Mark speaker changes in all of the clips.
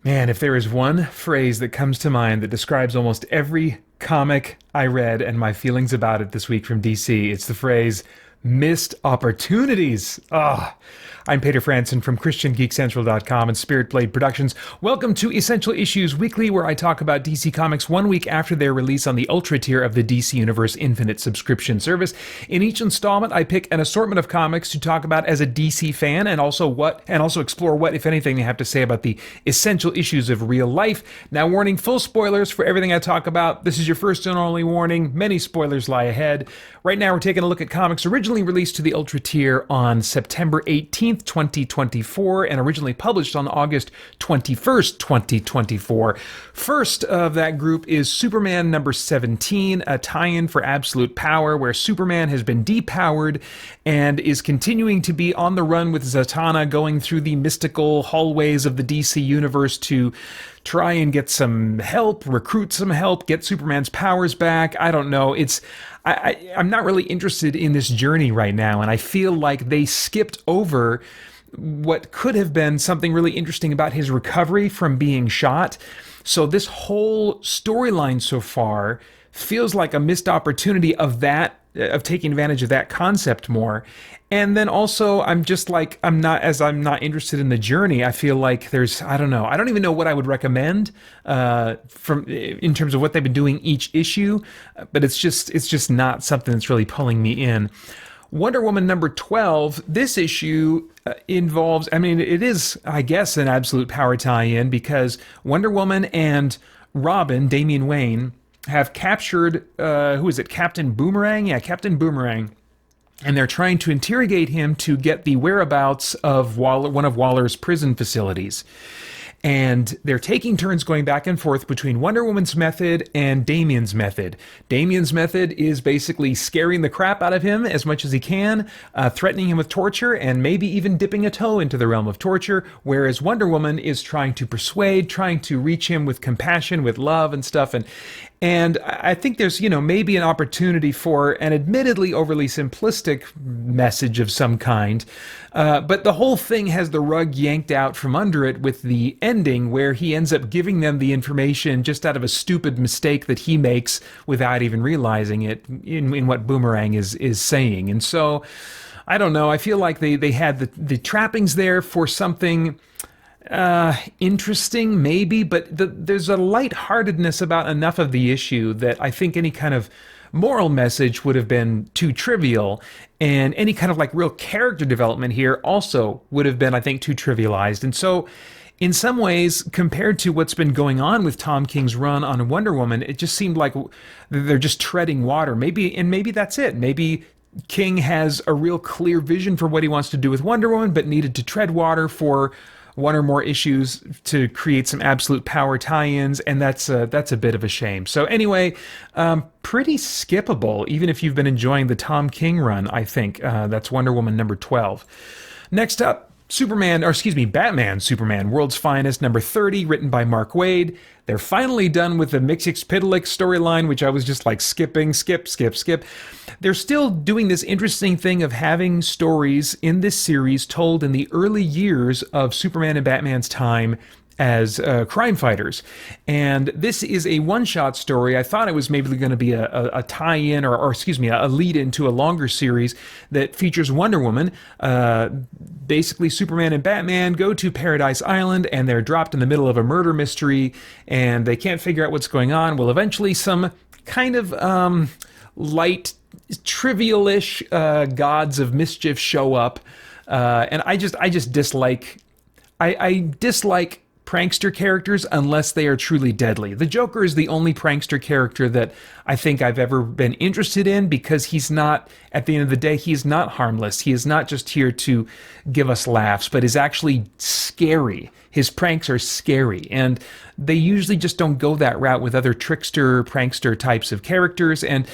Speaker 1: Man, if there is one phrase that comes to mind that describes almost every comic I read and my feelings about it this week from DC, it's the phrase missed opportunities. I'm Peter Franson from christiangeekcentral.com and Spirit Blade Productions. Welcome to Essential Issues Weekly, where I talk about DC Comics 1 week after their release on the Ultra tier of the DC Universe Infinite subscription service. In each installment, I pick an assortment of comics to talk about as a DC fan, and also explore what, if anything, they have to say about the essential issues of real life. Now, warning: full spoilers for everything I talk about. This is your first and only warning. Many spoilers lie ahead. Right now, we're taking a look at comics originally released to the Ultra tier on September 18th, 2024, and originally published on August 21st, 2024. First of that group is Superman number 17, a tie-in for Absolute Power, where Superman has been depowered and is continuing to be on the run with Zatanna, going through the mystical hallways of the DC universe to try and get some help, recruit some help, get Superman's powers back. I don't know. I'm not really interested in this journey right now, and I feel like they skipped over what could have been something really interesting about his recovery from being shot. So this whole storyline so far feels like a missed opportunity of taking advantage of that concept more. And then also, I'm not interested in the journey. I feel like I don't even know what I would recommend in terms of what they've been doing each issue, but it's just not something that's really pulling me in. Wonder Woman number 12, this issue involves, it is, I guess, an Absolute Power tie-in, because Wonder Woman and Robin, Damian Wayne, have captured, Captain Boomerang? Yeah, Captain Boomerang. And they're trying to interrogate him to get the whereabouts of one of Waller's prison facilities. And they're taking turns going back and forth between Wonder Woman's method and Damian's method. Damian's method is basically scaring the crap out of him as much as he can, threatening him with torture, and maybe even dipping a toe into the realm of torture, whereas Wonder Woman is trying to persuade, trying to reach him with compassion, with love and stuff. And I think there's, maybe an opportunity for an admittedly overly simplistic message of some kind. But the whole thing has the rug yanked out from under it with the ending, where he ends up giving them the information just out of a stupid mistake that he makes without even realizing it in what Boomerang is saying. And so, I don't know, I feel like they had the trappings there for something interesting, maybe, but there's a lightheartedness about enough of the issue that I think any kind of moral message would have been too trivial, and any kind of real character development here also would have been, I think, too trivialized. And so, in some ways, compared to what's been going on with Tom King's run on Wonder Woman, it just seemed like they're just treading water. Maybe that's it. Maybe King has a real clear vision for what he wants to do with Wonder Woman, but needed to tread water for one or more issues to create some Absolute Power tie-ins, and that's a bit of a shame. So anyway, pretty skippable, even if you've been enjoying the Tom King run, I think. That's Wonder Woman number 12. Next up, Batman Superman, World's Finest, number 30, written by Mark Waid. They're finally done with the Mxyzptlk storyline, which I was just skipping. They're still doing this interesting thing of having stories in this series told in the early years of Superman and Batman's time as crime fighters. And this is a one-shot story. I thought it was maybe going to be a tie-in or a lead-in to a longer series that features Wonder Woman. Basically, Superman and Batman go to Paradise Island, and they're dropped in the middle of a murder mystery, and they can't figure out what's going on. Well, eventually some kind of light, trivial-ish gods of mischief show up, and I just dislike... I dislike prankster characters unless they are truly deadly. The Joker is the only prankster character that I think I've ever been interested in, because he's not, at the end of the day, he's not harmless. He is not just here to give us laughs, but is actually scary. His pranks are scary, and they usually just don't go that route with other trickster, prankster types of characters, and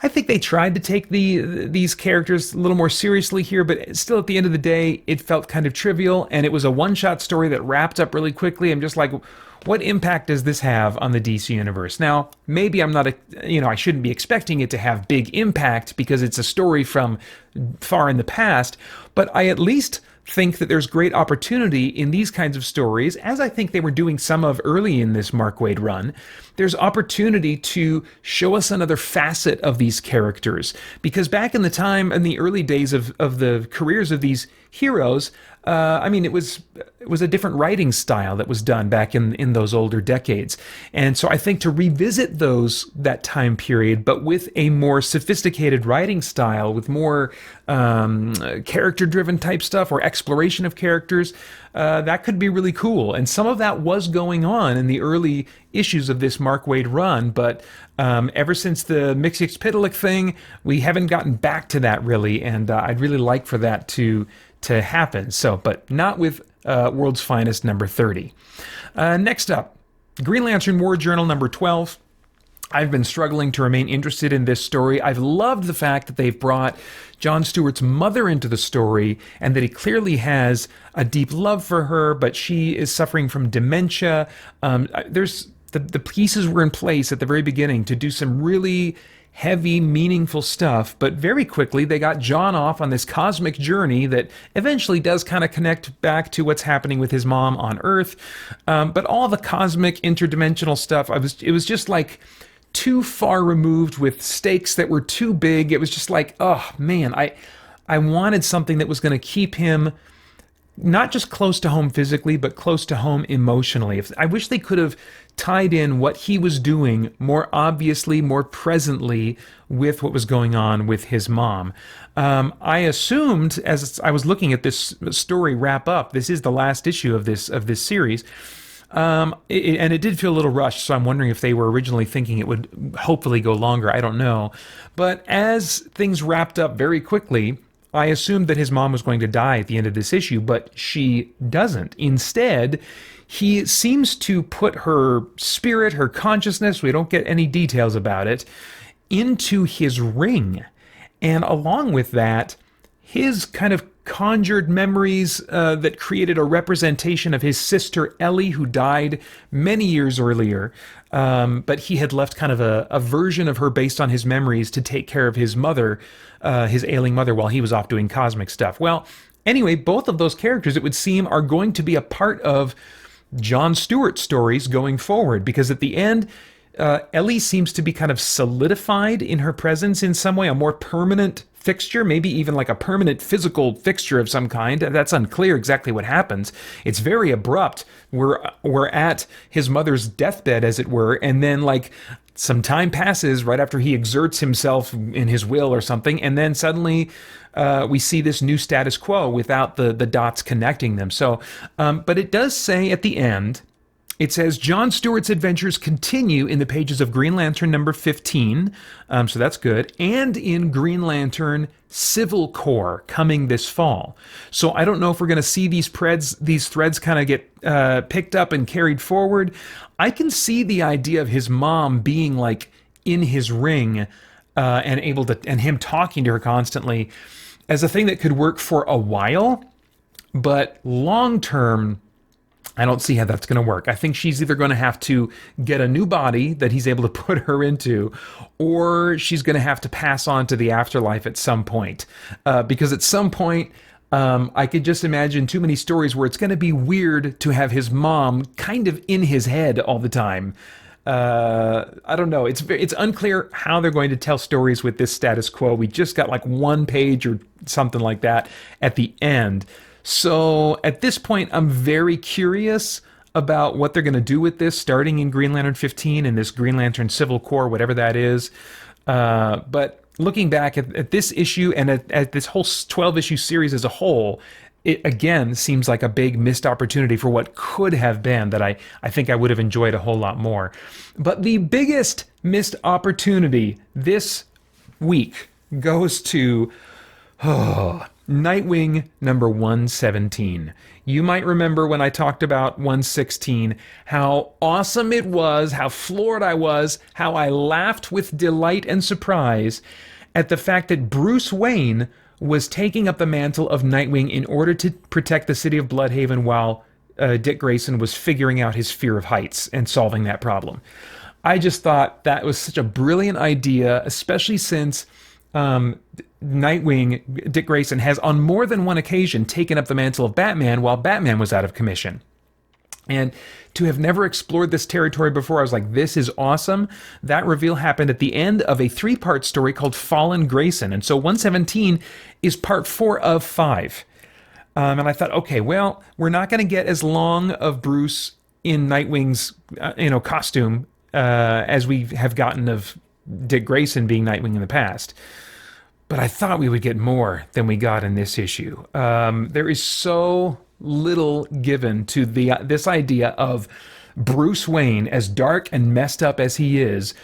Speaker 1: I think they tried to take these characters a little more seriously here, but still at the end of the day, it felt kind of trivial, and it was a one-shot story that wrapped up really quickly. I'm just like, what impact does this have on the DC Universe? Now, maybe I'm not, I shouldn't be expecting it to have big impact because it's a story from far in the past, but I at least think that there's great opportunity in these kinds of stories, as I think they were doing some of early in this Mark Waid run. There's opportunity to show us another facet of these characters. Because back in the time, in the early days of the careers of these heroes, it was a different writing style that was done back in those older decades. And so I think to revisit that time period, but with a more sophisticated writing style, with more character-driven type stuff or exploration of characters, that could be really cool. And some of that was going on in the early issues of this Mark Waid run, but ever since the Mxyzptlk thing, we haven't gotten back to that really, and I'd really like for that to happen. So, but not with World's Finest number 30. Next up, Green Lantern War Journal number 12. I've been struggling to remain interested in this story. I've loved the fact that they've brought John Stewart's mother into the story, and that he clearly has a deep love for her, but she is suffering from dementia. The pieces were in place at the very beginning to do some really heavy, meaningful stuff, but very quickly they got John off on this cosmic journey that eventually does kind of connect back to what's happening with his mom on Earth. But all the cosmic interdimensional stuff, it was just like too far removed, with stakes that were too big. It was just like, oh man, I wanted something that was going to keep him not just close to home physically, but close to home emotionally. I wish they could have tied in what he was doing more obviously, more presently with what was going on with his mom. I assumed, as I was looking at this story wrap up, this is the last issue of this series, and it did feel a little rushed, so I'm wondering if they were originally thinking it would hopefully go longer. I don't know. But as things wrapped up very quickly, I assumed that his mom was going to die at the end of this issue, but she doesn't. Instead, he seems to put her spirit, her consciousness, we don't get any details about it, into his ring. And along with that, his kind of conjured memories that created a representation of his sister Ellie, who died many years earlier, but he had left kind of a version of her based on his memories to take care of his mother, his ailing mother, while he was off doing cosmic stuff. Well, anyway, both of those characters, it would seem, are going to be a part of John Stewart stories going forward, because at the end, Ellie seems to be kind of solidified in her presence in some way, a more permanent fixture, maybe even like a permanent physical fixture of some kind. That's unclear exactly what happens. It's very abrupt. We're at his mother's deathbed, as it were, and then like some time passes right after he exerts himself in his will or something, and then suddenly we see this new status quo without the dots connecting them. So, but it does say at the end, it says, John Stewart's adventures continue in the pages of Green Lantern number 15, so that's good, and in Green Lantern Civil Corps coming this fall. So I don't know if we're going to see these threads kind of get picked up and carried forward. I can see the idea of his mom being like in his ring and him talking to her constantly as a thing that could work for a while, but long term, I don't see how that's going to work. I think she's either going to have to get a new body that he's able to put her into, or she's going to have to pass on to the afterlife at some point. Because at some point, I could just imagine too many stories where it's going to be weird to have his mom kind of in his head all the time. I don't know. It's unclear how they're going to tell stories with this status quo. We just got like one page or something like that at the end. So at this point, I'm very curious about what they're going to do with this, starting in Green Lantern 15 and this Green Lantern Civil Corps, whatever that is. But looking back at this issue and at this whole 12-issue series as a whole, it again seems like a big missed opportunity for what could have been that I think I would have enjoyed a whole lot more. But the biggest missed opportunity this week goes to Nightwing number 117. You might remember when I talked about 116, how awesome it was, how floored I was, how I laughed with delight and surprise at the fact that Bruce Wayne was taking up the mantle of Nightwing in order to protect the city of Bloodhaven while Dick Grayson was figuring out his fear of heights and solving that problem. I just thought that was such a brilliant idea, especially since Nightwing, Dick Grayson, has on more than one occasion taken up the mantle of Batman while Batman was out of commission. And to have never explored this territory before, I was like, this is awesome. That reveal happened at the end of a 3-part story called Fallen Grayson. And so 117 is part 4 of 5. And I thought, okay, well, we're not going to get as long of Bruce in Nightwing's costume as we have gotten of Dick Grayson being Nightwing in the past. But I thought we would get more than we got in this issue. There is so little given to this idea of Bruce Wayne, as dark and messed up as he is,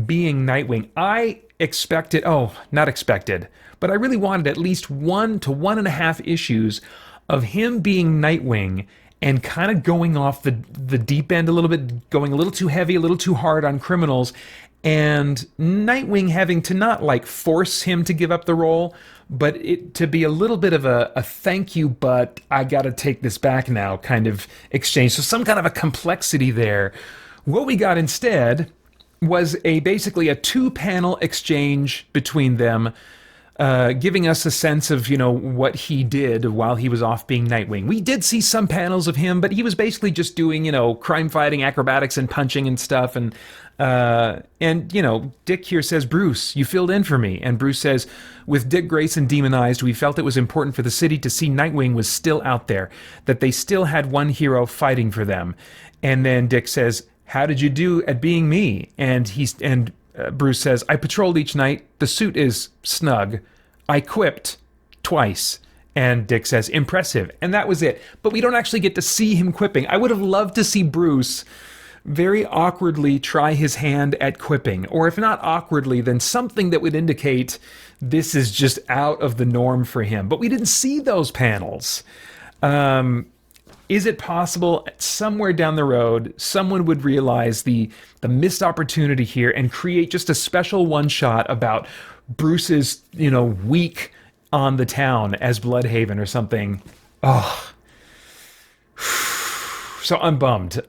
Speaker 1: being Nightwing. I expected, not expected, but I really wanted at least 1 to 1.5 issues of him being Nightwing and kind of going off the deep end a little bit, going a little too heavy, a little too hard on criminals, and Nightwing having to not like force him to give up the role, but it to be a little bit of a thank you, but I gotta take this back now kind of exchange. So some kind of a complexity there. What we got instead was basically a 2-panel exchange between them, giving us a sense of, what he did while he was off being Nightwing. We did see some panels of him, but he was basically just doing, crime fighting, acrobatics, and punching and stuff. And Dick here says, Bruce, you filled in for me. And Bruce says, with Dick Grayson demonized, we felt it was important for the city to see Nightwing was still out there, that they still had one hero fighting for them. And then Dick says, how did you do at being me? And Bruce says, I patrolled each night. The suit is snug. I quipped twice. And Dick says, impressive. And that was it. But we don't actually get to see him quipping. I would have loved to see Bruce very awkwardly try his hand at quipping. Or if not awkwardly, then something that would indicate this is just out of the norm for him. But we didn't see those panels. Is it possible somewhere down the road someone would realize the missed opportunity here and create just a special one-shot about Bruce's, week on the town as Bloodhaven or something? Oh. So I'm bummed.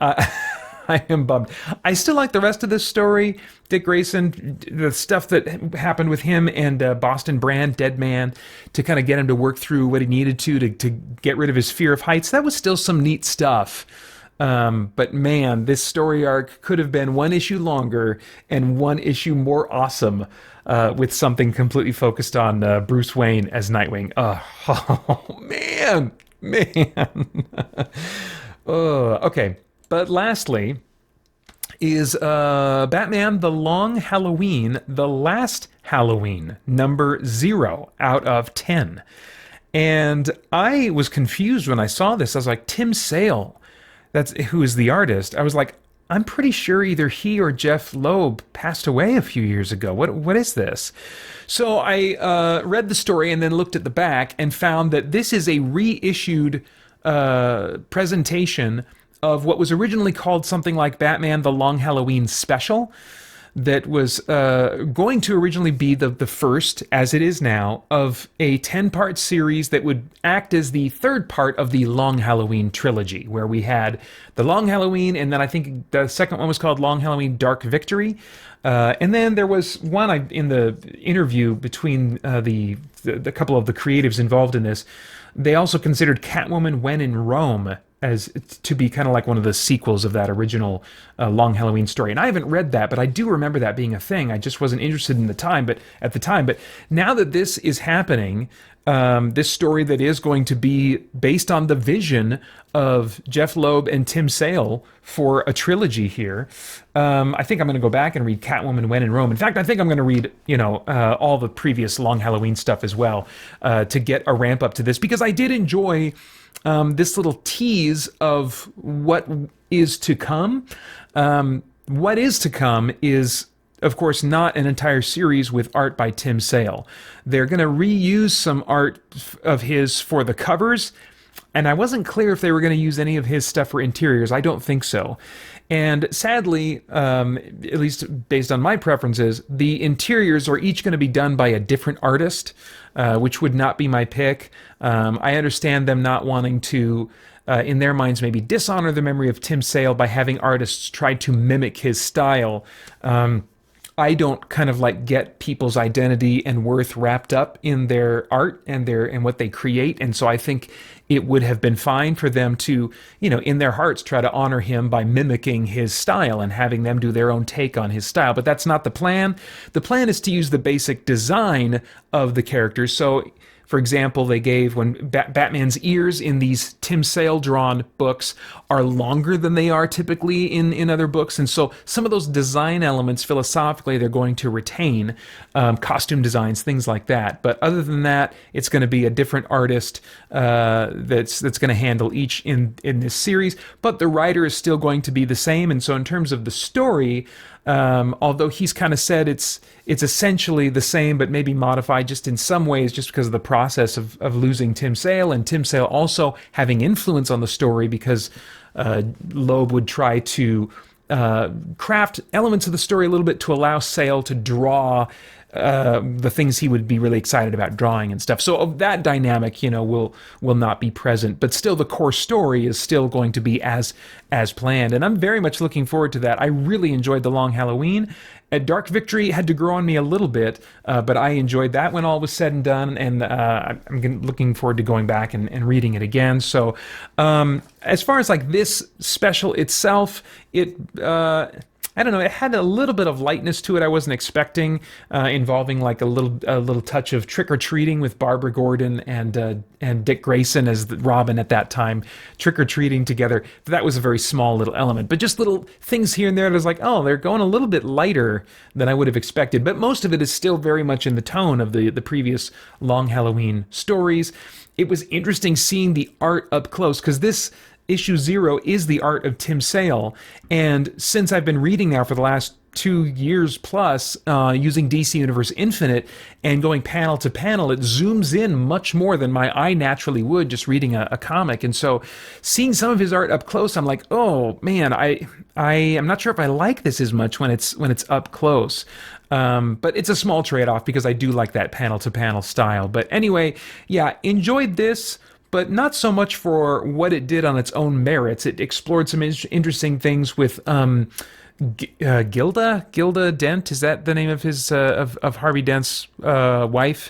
Speaker 1: I am bummed. I still like the rest of this story. Dick Grayson, the stuff that happened with him and Boston Brand, Dead Man, to kind of get him to work through what he needed to get rid of his fear of heights. That was still some neat stuff. But man, this story arc could have been 1 issue longer and 1 issue more awesome, with something completely focused on Bruce Wayne as Nightwing. Oh man. Okay. But lastly is Batman The Long Halloween, The Last Halloween, number 0 out of 10. And I was confused when I saw this. I was like, Tim Sale, who is the artist. I was like, I'm pretty sure either he or Jeff Loeb passed away a few years ago. What is this? So I read the story and then looked at the back and found that this is a reissued presentation of what was originally called something like Batman The Long Halloween Special, that was going to originally be the first, as it is now, of a 10-part series that would act as the 3rd part of the Long Halloween trilogy, where we had the Long Halloween, and then I think the second one was called Long Halloween Dark Victory. And then there was one in the interview between the couple of the creatives involved in this. They also considered Catwoman When in Rome as to be kind of like one of the sequels of that original Long Halloween story. And I haven't read that, but I do remember that being a thing. I just wasn't interested at the time. But now that this is happening, this story that is going to be based on the vision of Jeff Loeb and Tim Sale for a trilogy here, I think I'm going to go back and read Catwoman When in Rome. In fact, I think I'm going to read, all the previous Long Halloween stuff as well, to get a ramp up to this, because I did enjoy this little tease of what is to come. What is to come is, of course, not an entire series with art by Tim Sale. They're going to reuse some art of his for the covers, and I wasn't clear if they were going to use any of his stuff for interiors. I don't think so. And sadly, at least based on my preferences, the interiors are each going to be done by a different artist, which would not be my pick. I understand them not wanting to, in their minds, maybe dishonor the memory of Tim Sale by having artists try to mimic his style. I don't kind of like get people's identity and worth wrapped up in their art and what they create. And so I think it would have been fine for them to, in their hearts, try to honor him by mimicking his style and having them do their own take on his style. But that's not the plan. The plan is to use the basic design of the characters. So, for example, they gave when Batman's ears in these Tim Sale drawn books are longer than they are typically in other books. And so some of those design elements, philosophically, they're going to retain, costume designs, things like that. But other than that, it's going to be a different artist that's going to handle each in this series. But the writer is still going to be the same. And so in terms of the story, although he's kind of said it's essentially the same, but maybe modified just in some ways, just because of the process of losing Tim Sale, and Tim Sale also having influence on the story because Loeb would try to craft elements of the story a little bit to allow Sale to draw the things he would be really excited about drawing and stuff. So that dynamic, will not be present, but still the core story is still going to be as planned. And I'm very much looking forward to that. I really enjoyed The Long Halloween. Dark Victory had to grow on me a little bit, but I enjoyed that when all was said and done, and I'm looking forward to going back and reading it again. So as far as like this special itself, I don't know, it had a little bit of lightness to it I wasn't expecting, involving like a little touch of trick-or-treating with Barbara Gordon and Dick Grayson as Robin at that time, trick-or-treating together. That was a very small little element, but just little things here and there that was like, oh, they're going a little bit lighter than I would have expected, but most of it is still very much in the tone of the previous Long Halloween stories. It was interesting seeing the art up close, because this issue 0 is the art of Tim Sale, and since I've been reading now for the last 2 years plus, using DC Universe Infinite and going panel to panel, it zooms in much more than my eye naturally would just reading a comic. And so seeing some of his art up close, I'm like, oh man, I'm not sure if I like this as much when it's up close. But it's a small trade-off because I do like that panel to panel style. But anyway, yeah, enjoyed this, but not so much for what it did on its own merits. It explored some interesting things with Gilda Dent. Is that the name of his of Harvey Dent's wife?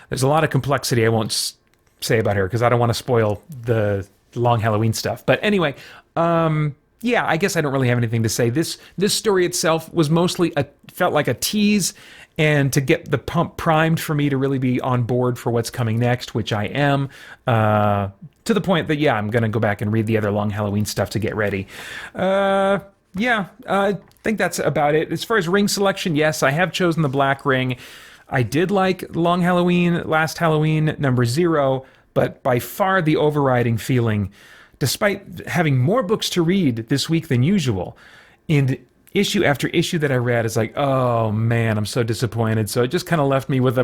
Speaker 1: There's a lot of complexity I won't say about her because I don't want to spoil the Long Halloween stuff. But anyway, yeah, I guess I don't really have anything to say. This story itself was mostly felt like a tease, and to get the pump primed for me to really be on board for what's coming next, which I am, to the point that, yeah, I'm going to go back and read the other Long Halloween stuff to get ready. Yeah, I think that's about it. As far as ring selection, yes, I have chosen the black ring. I did like Long Halloween, Last Halloween, number 0, but by far the overriding feeling, despite having more books to read this week than usual, and issue after issue that I read is like, oh man, I'm so disappointed. So it just kind of left me with a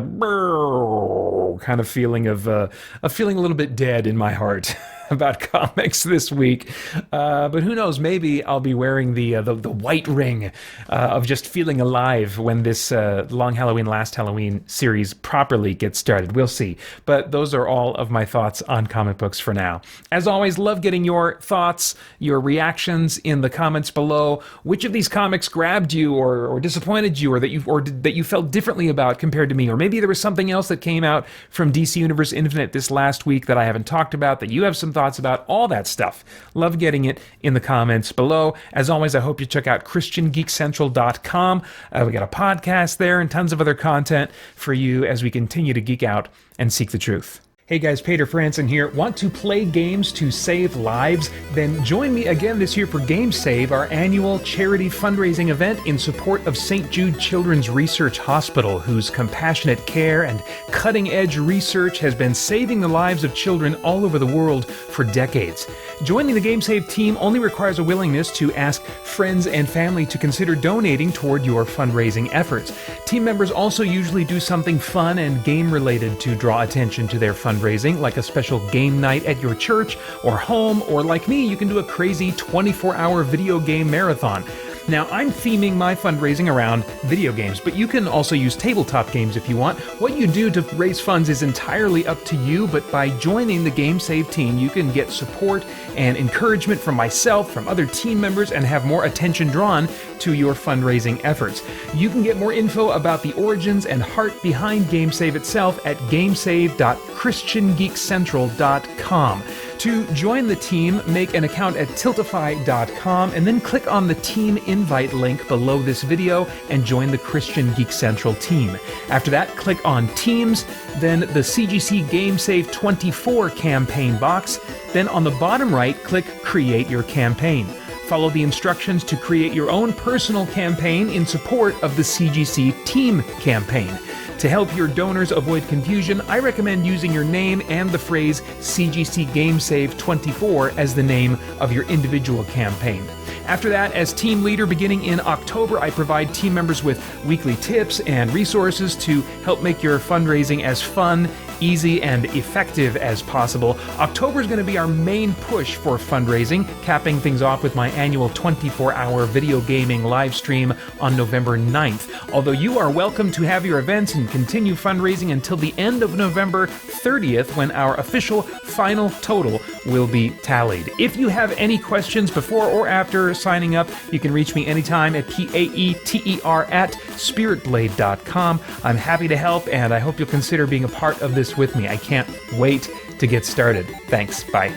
Speaker 1: kind of feeling of feeling a little bit dead in my heart about comics this week. But who knows? Maybe I'll be wearing the white ring of just feeling alive when this Long Halloween, Last Halloween series properly gets started. We'll see. But those are all of my thoughts on comic books for now. As always, love getting your thoughts, your reactions in the comments below. Which of these comics grabbed you or disappointed you, or that you felt differently about compared to me, or maybe there was something else that came out from DC Universe Infinite this last week that I haven't talked about that you have some thoughts about. All that stuff. Love getting it in the comments below. As always, I hope you check out christiangeekcentral.com. We got a podcast there and tons of other content for you as we continue to geek out and seek the truth. Hey guys, Peter Franson here. Want to play games to save lives? Then join me again this year for Game Save, our annual charity fundraising event in support of St. Jude Children's Research Hospital, whose compassionate care and cutting-edge research has been saving the lives of children all over the world for decades. Joining the Game Save team only requires a willingness to ask friends and family to consider donating toward your fundraising efforts. Team members also usually do something fun and game-related to draw attention to their fundraising, like a special game night at your church or home, or like me, you can do a crazy 24-hour video game marathon. Now, I'm theming my fundraising around video games, but you can also use tabletop games if you want. What you do to raise funds is entirely up to you, but by joining the Game Save team, you can get support and encouragement from myself, from other team members, and have more attention drawn to your fundraising efforts. You can get more info about the origins and heart behind Game Save itself at gamesave.christiangeekcentral.com. To join the team, make an account at tiltify.com and then click on the team invite link below this video and join the Christian Geek Central team. After that, click on Teams, then the CGC Game Save 24 campaign box, then on the bottom right, click Create Your Campaign. Follow the instructions to create your own personal campaign in support of the CGC Team campaign. To help your donors avoid confusion, I recommend using your name and the phrase CGC Game Save 24 as the name of your individual campaign. After that, as team leader beginning in October, I provide team members with weekly tips and resources to help make your fundraising as fun, easy, and effective as possible. October is going to be our main push for fundraising, capping things off with my annual 24-hour video gaming live stream on November 9th. Although you are welcome to have your events and continue fundraising until the end of November 30th, when our official final total will be tallied. If you have any questions before or after signing up, you can reach me anytime at paeter@spiritblade.com. I'm happy to help, and I hope you'll consider being a part of this with me. I can't wait to get started. Thanks. Bye.